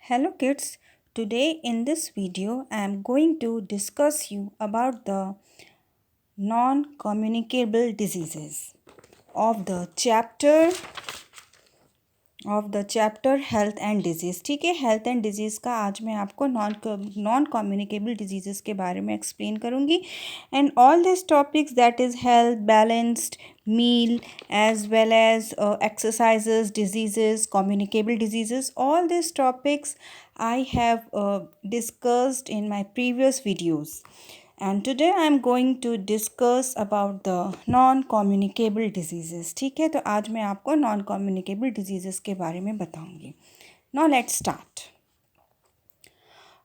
Hello kids, today in this video I am going to discuss you about the non-communicable diseases of the chapter health and disease. ठीक है, health and disease का आज मैं आपको non communicable disease के बारे में explain करूँगी and all this topics that is health balanced meal as well as exercises diseases communicable diseases. All these topics I have discussed in my previous videos, and today I am going to discuss about the non communicable diseases. ठीक है, तो आज मैं आपको non communicable diseases के बारे में बताऊंगी. Now let's start.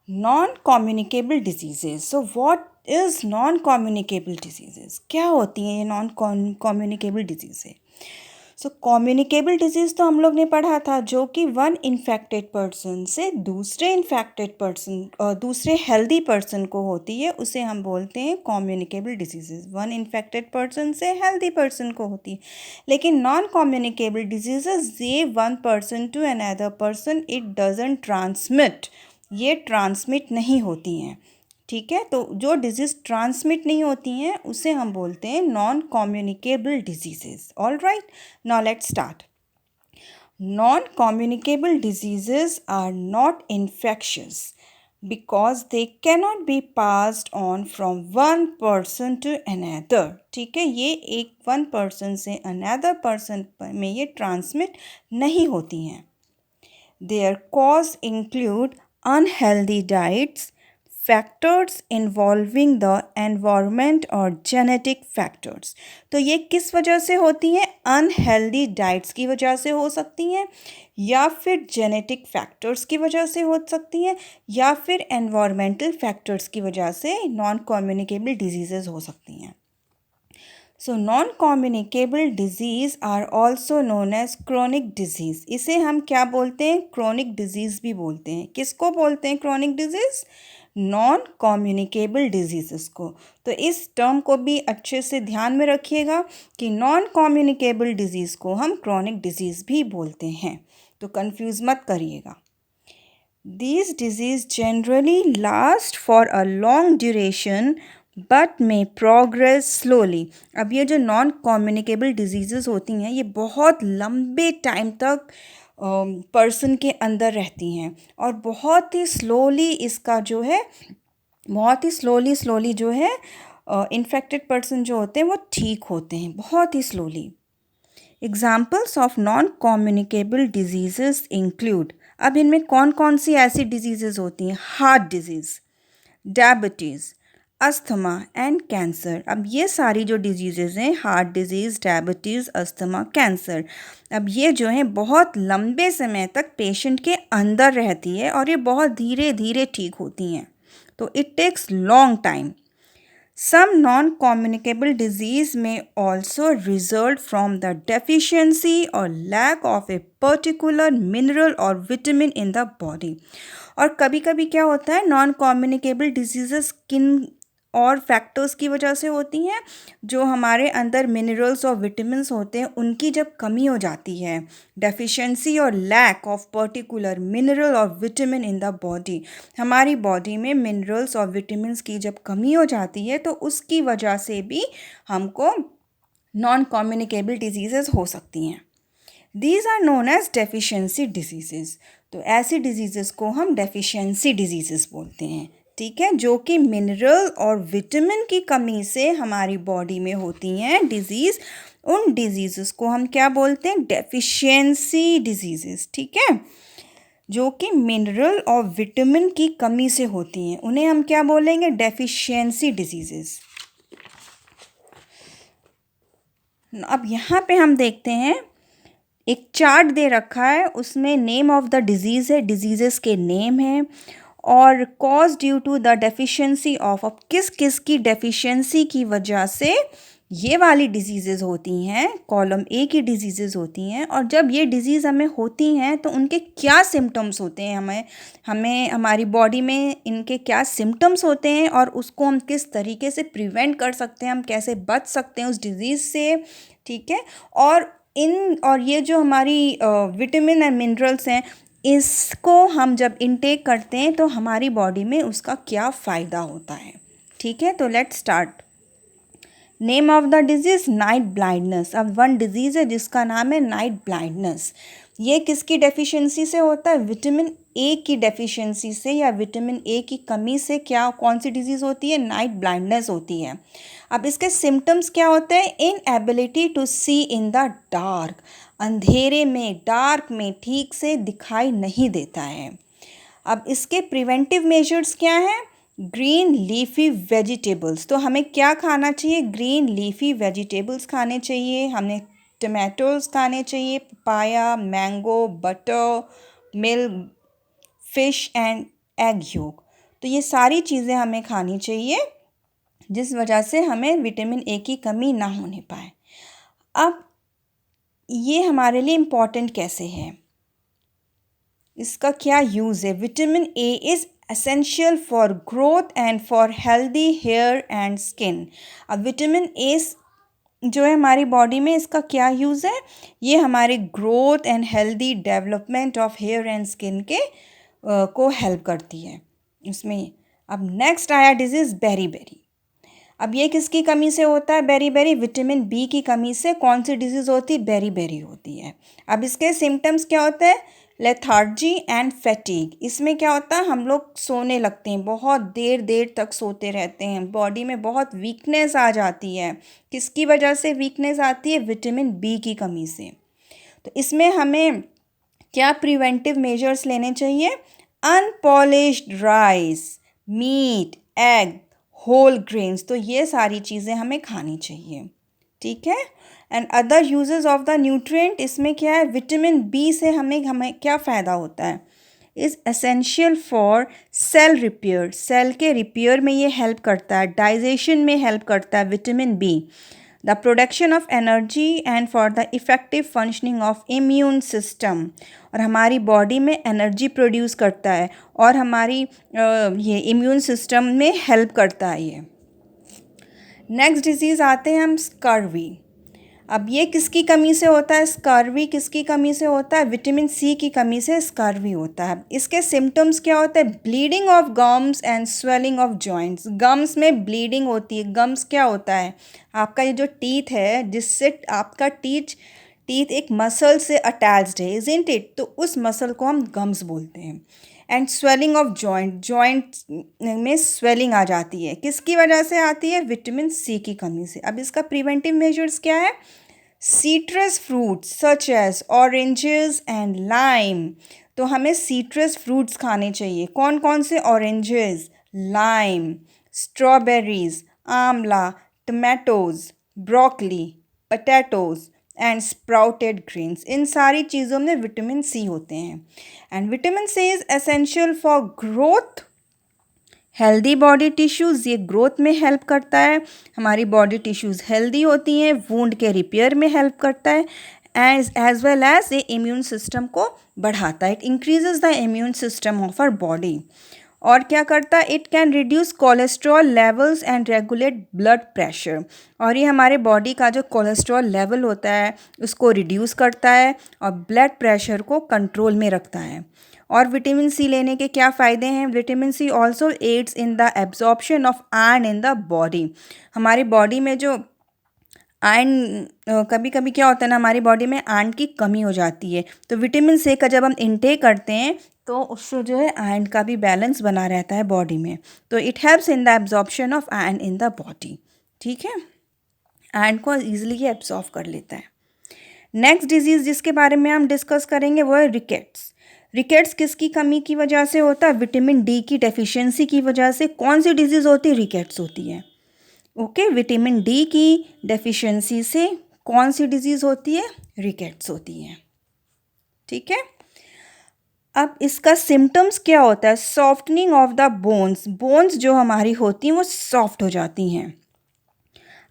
Non-communicable diseases. So what is non-communicable diseases? क्या होती हैं ये non-communicable diseases? So communicable disease तो हम लोग ने पढ़ा था, जो कि वन इन्फेक्टेड पर्सन से दूसरे इन्फेक्टेड पर्सन दूसरे हेल्दी पर्सन को होती है, उसे हम बोलते हैं communicable disease. One infected person से हेल्दी पर्सन को होती है. लेकिन नॉन कम्युनिकेबल डिजीज़ ये one person to another person it doesn't transmit, ये ट्रांसमिट नहीं होती हैं. ठीक है, तो जो डिजीज़ ट्रांसमिट नहीं होती हैं उसे हम बोलते हैं non communicable diseases. All right, now let's start. Non communicable diseases are not infectious because they cannot be passed on from one person to another. ठीक है, ये एक वन पर्सन से अनदर पर्सन में ये ट्रांसमिट नहीं होती हैं. Their cause include unhealthy diets, factors involving the environment और जेनेटिक फैक्टर्स. तो ये किस वजह से होती हैं? अनहेल्दी डाइट्स की वजह से हो सकती हैं, या फिर जेनेटिक फैक्टर्स की वजह से हो सकती हैं, या फिर एनवायरमेंटल फैक्टर्स की वजह से नॉन कम्युनिकेबल डिजीज़ेज़ हो सकती हैं. So non communicable disease are also known as chronic disease. इसे हम क्या बोलते हैं? क्रोनिक डिजीज़ भी बोलते हैं. किसको बोलते हैं chronic disease? Non communicable disease को. तो इस टर्म को भी अच्छे से ध्यान में रखिएगा कि नॉन कम्युनिकेबल डिजीज़ को हम क्रोनिक डिजीज़ भी बोलते हैं, तो कंफ्यूज मत करिएगा. These disease generally last for a long duration but may progress slowly. अब ये जो नॉन कम्युनिकेबल डिजीज़ होती हैं ये बहुत लंबे टाइम तक पर्सन के अंदर रहती हैं और बहुत ही स्लोली इसका जो है बहुत ही स्लोली जो है इन्फेक्टेड पर्सन जो होते हैं वो ठीक होते हैं बहुत ही slowly. Examples of non communicable disease include. अब इनमें कौन कौन सी ऐसी डिजीज़ होती हैं? Heart disease, diabetes, asthma and cancer. अब ये सारी जो डिजीज़ हैं, heart disease, diabetes, asthma, cancer, अब ये जो हैं बहुत लंबे समय तक पेशेंट के अंदर रहती है और ये बहुत धीरे धीरे ठीक होती हैं. तो it takes long time. Some non-communicable disease may also result from the deficiency or lack of a particular mineral or vitamin in the body. और कभी कभी क्या होता है, नॉन कम्युनिकेबल डिजीज़ किन और फैक्टर्स की वजह से होती हैं? जो हमारे अंदर मिनरल्स और विटामिन्स होते हैं उनकी जब कमी हो जाती है, डेफिशिएंसी और लैक ऑफ पर्टिकुलर मिनरल और विटामिन इन द बॉडी, हमारी बॉडी में मिनरल्स और विटामिन्स की जब कमी हो जाती है तो उसकी वजह से भी हमको नॉन कम्युनिकेबल डिजीज़ हो सकती हैं. These are known as deficiency disease. तो ऐसी डिजीज़ को हम डेफिशिएंसी डिजीज़ बोलते हैं. ठीक है, जो कि मिनरल और विटामिन की कमी से हमारी बॉडी में होती हैं डिजीज़, उन डिजीज़ को हम क्या बोलते हैं? Deficiency disease. ठीक है, जो कि मिनरल और विटामिन की कमी से होती हैं, उन्हें हम क्या बोलेंगे? Deficiency disease. अब यहाँ पे हम देखते हैं एक चार्ट दे रखा है, उसमें नेम ऑफ द डिजीज़ है, डिजीज़ के नेम है और cause due to the deficiency of. अब किस किस की डेफिशिएंसी की वजह से ये वाली डिजीज़ होती हैं, कॉलम ए की डिजीज़ होती हैं. और जब ये डिजीज़ हमें होती हैं तो उनके क्या सिम्टम्स होते हैं, हमें हमारी बॉडी में इनके क्या सिम्टम्स होते हैं और उसको हम किस तरीके से प्रिवेंट कर सकते हैं, हम कैसे बच सकते हैं उस डिज़ीज़ से. ठीक है, और ये जो हमारी विटामिन एंड मिनरल्स हैं इसको हम जब इनटेक करते हैं तो हमारी बॉडी में उसका क्या फ़ायदा होता है। ठीक है, तो let's start. Name of the disease night blindness. अब वन डिजीज़ है जिसका नाम है नाइट ब्लाइंडनेस। ये किसकी डेफिशिएंसी से होता है? विटामिन ए की डेफिशिएंसी से या विटामिन ए की कमी से क्या कौन सी डिजीज़ होती है? नाइट ब्लाइंडनेस होती है। अब इसके सिम्टम्स क्या होते हैं? Inability to see in the dark, अंधेरे में, डार्क में ठीक से दिखाई नहीं देता है। अब इसके प्रिवेंटिव मेजर्स क्या हैं? Green leafy vegetables. तो हमें क्या खाना चाहिए? ग्रीन लीफी वेजिटेबल्स खाने चाहिए, हमें टमाटोज खाने चाहिए, papaya, mango, butter, milk, fish and egg yolk. तो ये सारी चीज़ें हमें खानी चाहिए जिस वजह से हमें विटामिन ए की कमी ना होने पाए। अब ये हमारे लिए इम्पॉर्टेंट कैसे है, इसका क्या यूज़ है? Vitamin A is essential for growth and for healthy hair and skin. अब विटामिन ए जो है हमारी बॉडी में, इसका क्या यूज़ है? ये हमारे growth and healthy development of hair and skin के को हेल्प करती है उसमें। अब नेक्स्ट आया डिजीज़ बेरी। अब ये किसकी कमी से होता है? बेरी। विटामिन बी की कमी से कौन सी डिजीज़ होती है? बेरी होती है। अब इसके सिम्टम्स क्या होते हैं? Lethargy and fatigue. इसमें क्या होता है? हम लोग सोने लगते हैं, बहुत देर तक सोते रहते हैं, बॉडी में बहुत वीकनेस आ जाती है। किसकी वजह से वीकनेस आती है? विटामिन बी की कमी से। तो इसमें हमें क्या प्रिवेंटिव मेजर्स लेने चाहिए? Unpolished rice, meat, egg, whole grains, तो ये सारी चीज़ें हमें खानी चाहिए। ठीक है। And other uses of the nutrient, इसमें क्या है? विटामिन बी से हमें क्या फ़ायदा होता है? Is essential for cell repair, cell के रिपेयर में ये हेल्प करता है, डाइजेशन में हेल्प करता है vitamin B, the production of energy and for the effective functioning of immune system, और हमारी बॉडी में एनर्जी प्रोड्यूस करता है और हमारी ये इम्यून सिस्टम में हेल्प करता है ये। नेक्स्ट डिजीज़ आते हैं हम स्कर्वी। अब ये किसकी कमी से होता है? स्कर्वी किसकी कमी से होता है? विटामिन सी की कमी से स्कर्वी होता है। इसके सिम्टम्स क्या होते हैं? Bleeding of gums and swelling of joints. Gums में ब्लीडिंग होती है। गम्स क्या होता है? आपका ये जो टीथ है, जिससे आपका टीथ एक मसल से अटैच्ड है, इज़न्ट इट? तो उस मसल को हम गम्स बोलते हैं। एंड स्वेलिंग ऑफ जॉइंट में स्वेलिंग आ जाती है, किसकी वजह से आती है? विटामिन सी की कमी से। अब इसका प्रिवेंटिव मेजर्स क्या है? Citrus fruits such as oranges and lime. तो हमें सीट्रस फ्रूट्स खाने चाहिए। कौन कौन से? ऑरेंजेस, लाइम, स्ट्रॉबेरीज, आंवला, tomatoes, broccoli, potatoes and sprouted grains. इन सारी चीज़ों में विटामिन सी होते हैं। And vitamin C is essential for growth, healthy body tissues. ये ग्रोथ में हेल्प करता है, हमारी बॉडी टिश्यूज़ हेल्दी होती हैं, वुंड के रिपेयर में हेल्प करता है, एज वेल एज ये इम्यून सिस्टम को बढ़ाता है। It increases the immune system of our body. और क्या करता है? It can reduce cholesterol levels and regulate blood pressure. और ये हमारे बॉडी का जो कोलेस्ट्रॉल लेवल होता है उसको रिड्यूस करता है और ब्लड प्रेशर को कंट्रोल में रखता है। और विटामिन सी लेने के क्या फ़ायदे हैं? Vitamin C also aids in the absorption of iron in the body. हमारी बॉडी में जो आयरन, कभी कभी क्या होता है ना, हमारी बॉडी में आयरन की कमी हो जाती है, तो विटामिन सी का जब हम इनटेक करते हैं तो उससे जो है आयरन का भी बैलेंस बना रहता है बॉडी में। तो it helps in the absorption of iron in the body. ठीक है, आयरन को ईजिली ये एब्जॉर्ब कर लेता है। नेक्स्ट डिजीज़ जिसके बारे में हम डिस्कस करेंगे वो है रिकेट्स। रिकेट्स किसकी कमी की वजह से होता है? विटामिन डी की डेफिशिएंसी की वजह से। कौन सी डिजीज़ होती है? रिकेट्स होती है। ओके, विटामिन डी की डेफिशिएंसी से कौन सी डिजीज़ होती है? रिकेट्स होती है। ठीक है। अब इसका सिम्टम्स क्या होता है? सॉफ्टनिंग ऑफ द बोन्स जो हमारी होती हैं वो सॉफ्ट हो जाती हैं।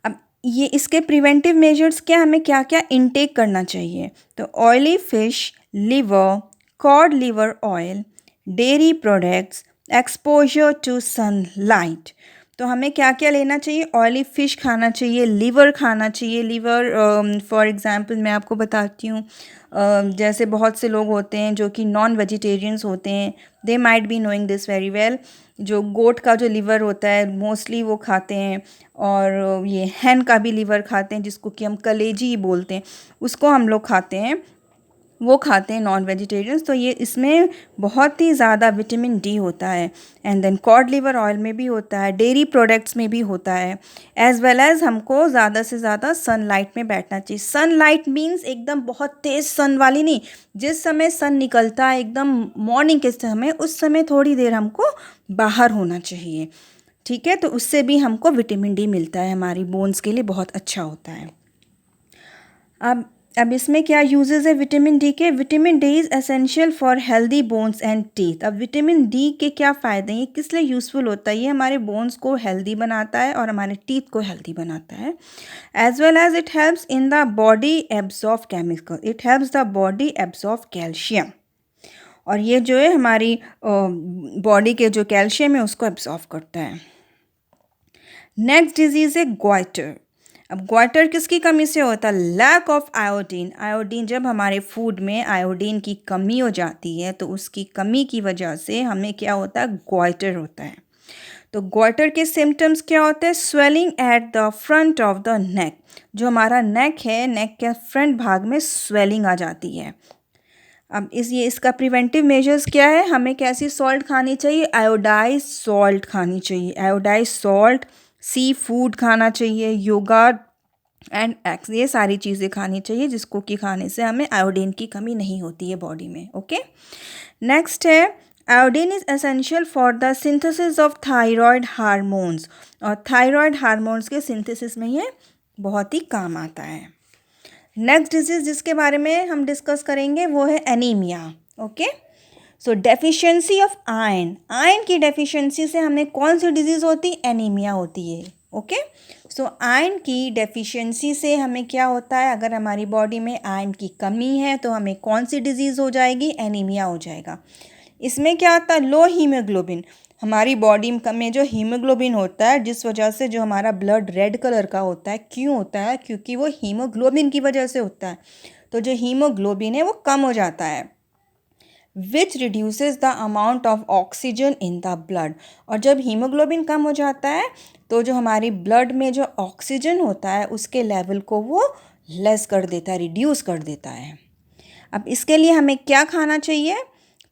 अब ये इसके प्रिवेंटिव मेजर्स क्या, हमें क्या क्या इनटेक करना चाहिए? तो oily fish, liver, cod liver oil, dairy products, exposure to sunlight. तो हमें क्या क्या लेना चाहिए? ऑयली फ़िश खाना चाहिए, लिवर खाना चाहिए। लिवर फॉर एग्ज़ाम्पल मैं आपको बताती हूँ, जैसे बहुत से लोग होते हैं जो कि नॉन वेजिटेरियंस होते हैं, they might be knowing this very well. जो गोट का जो लिवर होता है मोस्टली वो खाते हैं, और ये हैन का भी लिवर खाते हैं जिसको कि हम कलेजी बोलते हैं, उसको हम लोग खाते हैं, वो खाते हैं नॉन वेजिटेरियंस। तो ये इसमें बहुत ही ज़्यादा विटामिन डी होता है। And then cod liver oil में भी होता है, डेयरी प्रोडक्ट्स में भी होता है, एज़ वेल एज़ हमको ज़्यादा से ज़्यादा सनलाइट में बैठना चाहिए। सनलाइट मीन्स एकदम बहुत तेज़ सन वाली नहीं, जिस समय सन निकलता है एकदम मॉर्निंग के समय, उस समय थोड़ी देर हमको बाहर होना चाहिए। ठीक है, तो उससे भी हमको विटामिन डी मिलता है, हमारी बोन्स के लिए बहुत अच्छा होता है। अब अब इसमें क्या यूजेस है विटामिन डी के? Vitamin D is essential for healthy bones and teeth. अब विटामिन डी के क्या फ़ायदे हैं, ये किस लिए यूज़फुल होता है? ये हमारे बोन्स को हेल्दी बनाता है और हमारे टीथ को हेल्दी बनाता है, as well as it helps in the body absorb chemical, it helps the body absorb calcium. और ये जो है हमारी बॉडी के जो कैल्शियम है उसको एब्जॉर्ब करता है। नेक्स्ट डिजीज़ है ग्वाइटर। अब ग्वाइटर किसकी कमी से होता है? Lack of iodine. आयोडीन, जब हमारे फूड में आयोडीन की कमी हो जाती है तो उसकी कमी की वजह से हमें क्या होता है? ग्वाइटर होता है। तो ग्वाइटर के सिम्टम्स क्या होते हैं? Swelling at the front of the neck. जो हमारा नेक है, नेक के फ्रंट भाग में स्वेलिंग आ जाती है। अब इसका प्रिवेंटिव मेजर्स क्या है? हमें कैसी सॉल्ट खानी चाहिए? आयोडाइज सॉल्ट खानी चाहिए, आयोडाइज सॉल्ट, सी फूड खाना चाहिए, योगा एंड एक्स, ये सारी चीज़ें खानी चाहिए जिसको कि खाने से हमें आयोडीन की कमी नहीं होती है बॉडी में। ओके, नेक्स्ट है iodine is essential for the synthesis of thyroid hormones. और थायराइड हार्मोन्स के सिंथेसिस में ये बहुत ही काम आता है। नेक्स्ट डिजीज़ जिसके बारे में हम डिस्कस करेंगे वो है anaemia. Okay, so deficiency of iron, iron की डेफिशिएंसी से हमें कौन सी डिजीज़ होती है? एनीमिया होती है। ओके, सो आयरन की डेफिशिएंसी से हमें क्या होता है? अगर हमारी बॉडी में आयरन की कमी है तो हमें कौन सी डिजीज़ हो जाएगी? एनीमिया हो जाएगा। इसमें क्या होता है? लो हीमोग्लोबिन, हमारी बॉडी में जो हीमोग्लोबिन होता है, जिस वजह से जो हमारा ब्लड रेड कलर का होता है, क्यों होता है? क्योंकि वो हीमोग्लोबिन की वजह से होता है। तो जो हीमोग्लोबिन है वो कम हो जाता है, which reduces the amount of oxygen in the blood. और जब हीमोग्लोबिन कम हो जाता है तो जो हमारी ब्लड में जो ऑक्सीजन होता है उसके लेवल को वो लेस कर देता है, रिड्यूस कर देता है। अब इसके लिए हमें क्या खाना चाहिए?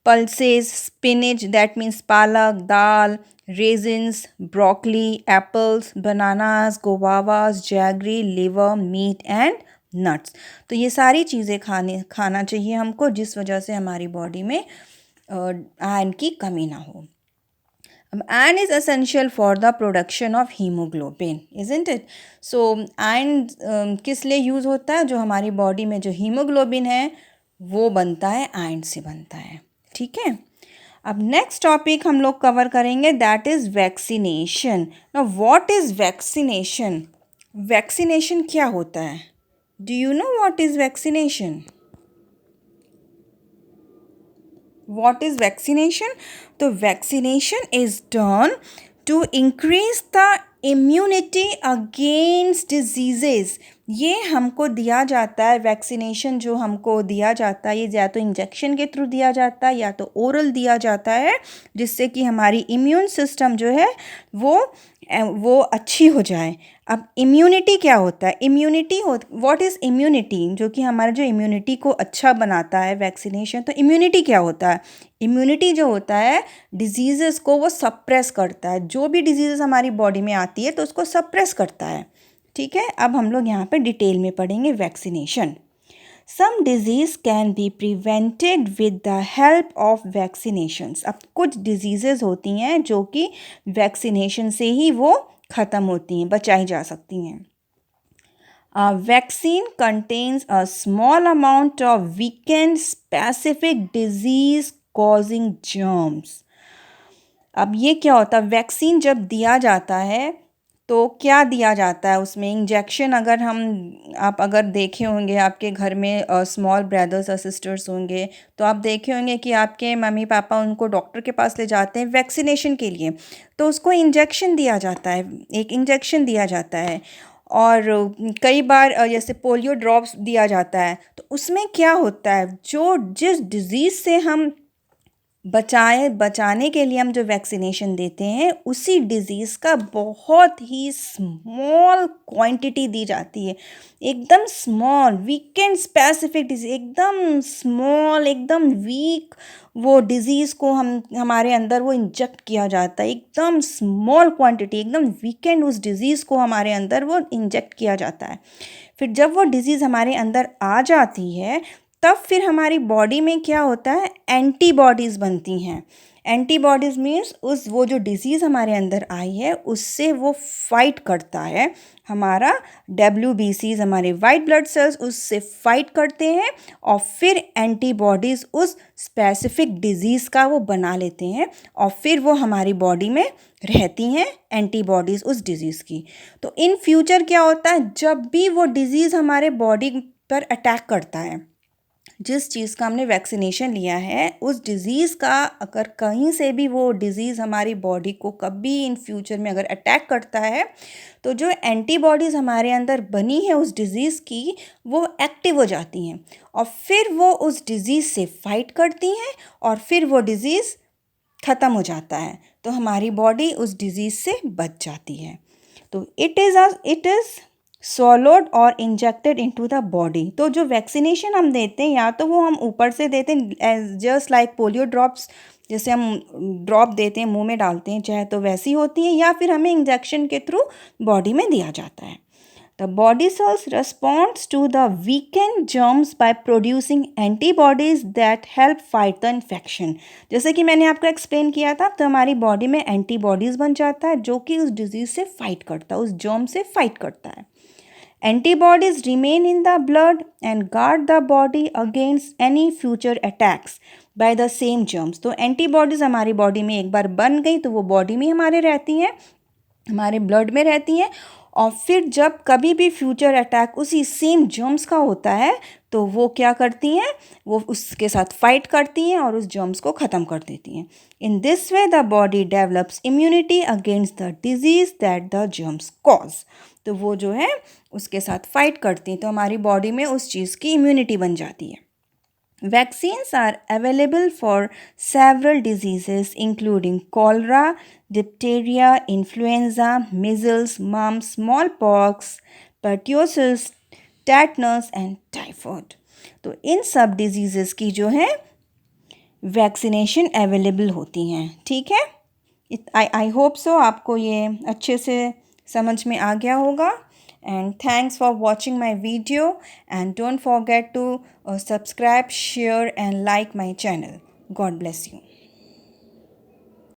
Pulses, spinach, that means palak, dal, raisins, broccoli, apples, bananas, guavas, jaggery, liver, meat and nuts. तो ये सारी चीज़ें खाना चाहिए हमको, जिस वजह से हमारी बॉडी में आयरन की कमी ना हो। अब iron is essential for the production of haemoglobin, isn't it? So iron किस लिए यूज़ होता है? जो हमारी बॉडी में जो हीमोग्लोबिन है वो बनता है, आयरन से बनता है। ठीक है, अब नेक्स्ट टॉपिक हम लोग कवर करेंगे, that is vaccination. Now what is vaccination? Vaccination क्या होता है? Do you know what is vaccination? What is vaccination? तो vaccination is done to increase the immunity against diseases। ये हमको दिया जाता है, वैक्सीनेशन जो हमको दिया जाता है, ये या तो इंजेक्शन के थ्रू दिया जाता है या तो ओरल दिया जाता है, जिससे कि हमारी इम्यून सिस्टम जो है वो अच्छी हो जाए। अब इम्यूनिटी क्या होता है? Immunity what is immunity? जो कि हमारे जो इम्यूनिटी को अच्छा बनाता है वैक्सीनेशन। तो इम्यूनिटी क्या होता है? इम्यूनिटी जो होता है डिजीज़ेस को वो सप्रेस करता है, जो भी डिजीज़ेस हमारी बॉडी में आती है तो उसको सप्रेस करता है। ठीक है, अब हम लोग यहाँ पे डिटेल में पढ़ेंगे vaccination. Some disease can be prevented with the help of vaccinations. अब कुछ डिजीज़ेज़ होती हैं जो कि वैक्सीनेशन से ही वो ख़त्म होती हैं, बचाई जा सकती हैं। Vaccine contains a small amount of weakened specific disease causing germs। अब ये क्या होता है? वैक्सीन जब दिया जाता है तो क्या दिया जाता है उसमें इंजेक्शन, अगर हम आप अगर देखे होंगे आपके घर में स्मॉल ब्रदर्स और सिस्टर्स होंगे, तो आप देखे होंगे कि आपके मम्मी पापा उनको डॉक्टर के पास ले जाते हैं वैक्सीनेशन के लिए, तो उसको इंजेक्शन दिया जाता है, एक इंजेक्शन दिया जाता है। और कई बार जैसे पोलियो ड्रॉप्स दिया जाता है, तो उसमें क्या होता है, जो जिस डिज़ीज़ से हम बचाने के लिए हम जो वैक्सीनेशन देते हैं, उसी डिज़ीज़ का बहुत ही स्मॉल क्वांटिटी दी जाती है, एकदम स्मॉल वीकेंड स्पेसिफिक डिज़ीज़, एकदम स्मॉल, एकदम वीक वो डिज़ीज़ को हम हमारे अंदर वो इंजेक्ट किया जाता है, एकदम स्मॉल क्वांटिटी, एकदम वीकेंड उस डिज़ीज़ को हमारे अंदर वो इंजेक्ट किया जाता है। फिर जब वो डिज़ीज़ हमारे अंदर आ जाती है, तब फिर हमारी बॉडी में क्या होता है, एंटीबॉडीज़ बनती हैं। एंटीबॉडीज़ मीन्स उस वो जो डिज़ीज़ हमारे अंदर आई है उससे वो फाइट करता है, हमारा डब्ल्यूबीसीज, हमारे वाइट ब्लड सेल्स उससे फाइट करते हैं, और फिर एंटीबॉडीज़ उस स्पेसिफिक डिज़ीज़ का वो बना लेते हैं, और फिर वो हमारी बॉडी में रहती हैं एंटीबॉडीज़ उस डिज़ीज़ की। तो इन फ्यूचर क्या होता है, जब भी वो डिज़ीज़ हमारे बॉडी पर अटैक करता है, जिस चीज़ का हमने वैक्सीनेशन लिया है उस डिज़ीज़ का अगर कहीं से भी वो डिज़ीज़ हमारी बॉडी को कभी इन फ्यूचर में अगर अटैक करता है, तो जो एंटीबॉडीज़ हमारे अंदर बनी है उस डिज़ीज़ की, वो एक्टिव हो जाती हैं, और फिर वो उस डिज़ीज़ से फाइट करती हैं, और फिर वो डिज़ीज़ ख़त्म हो जाता है, तो हमारी बॉडी उस डिज़ीज़ से बच जाती है। तो इट इज़ swallowed और इंजेक्टेड इनटू द बॉडी। तो जो वैक्सीनेशन हम देते हैं, या तो वो हम ऊपर से देते हैं जस्ट लाइक पोलियो ड्रॉप्स, जैसे हम ड्रॉप देते हैं मुंह में डालते हैं, चाहे तो वैसी होती हैं, या फिर हमें इंजेक्शन के थ्रू बॉडी में दिया जाता है। The body cells responds to the weakened germs by producing antibodies that help fight the infection। जैसे कि मैंने आपको एक्सप्लेन किया था, तो हमारी बॉडी में एंटीबॉडीज़ बन जाता है जो कि उस डिजीज़ से फाइट करता है, उस जर्म से फाइट करता है। Antibodies remain in the blood and guard the body against any future attacks by the same germs। तो एंटीबॉडीज़ हमारी बॉडी में एक बार बन गई तो वो बॉडी में हमारे रहती हैं, हमारे ब्लड में रहती हैं, और फिर जब कभी भी फ्यूचर अटैक उसी सेम जर्म्स का होता है, तो वो क्या करती हैं, वो उसके साथ फाइट करती हैं और उस जर्म्स को ख़त्म कर देती हैं। In this way the body develops immunity against the disease that the germs cause. तो वो जो है उसके साथ फाइट करती हैं, तो हमारी बॉडी में उस चीज़ की इम्यूनिटी बन जाती है। Vaccines are available for several diseases including cholera, diphtheria, influenza, measles, mumps, smallpox, pertussis, tetanus and typhoid। तो इन सब डिजीज़ेस की जो है वैक्सीनेशन अवेलेबल होती हैं, ठीक है। आई होप सो आपको ये अच्छे से समझ में आ गया होगा। And thanks for watching my video, and don't forget to subscribe, share and like my channel. God bless you.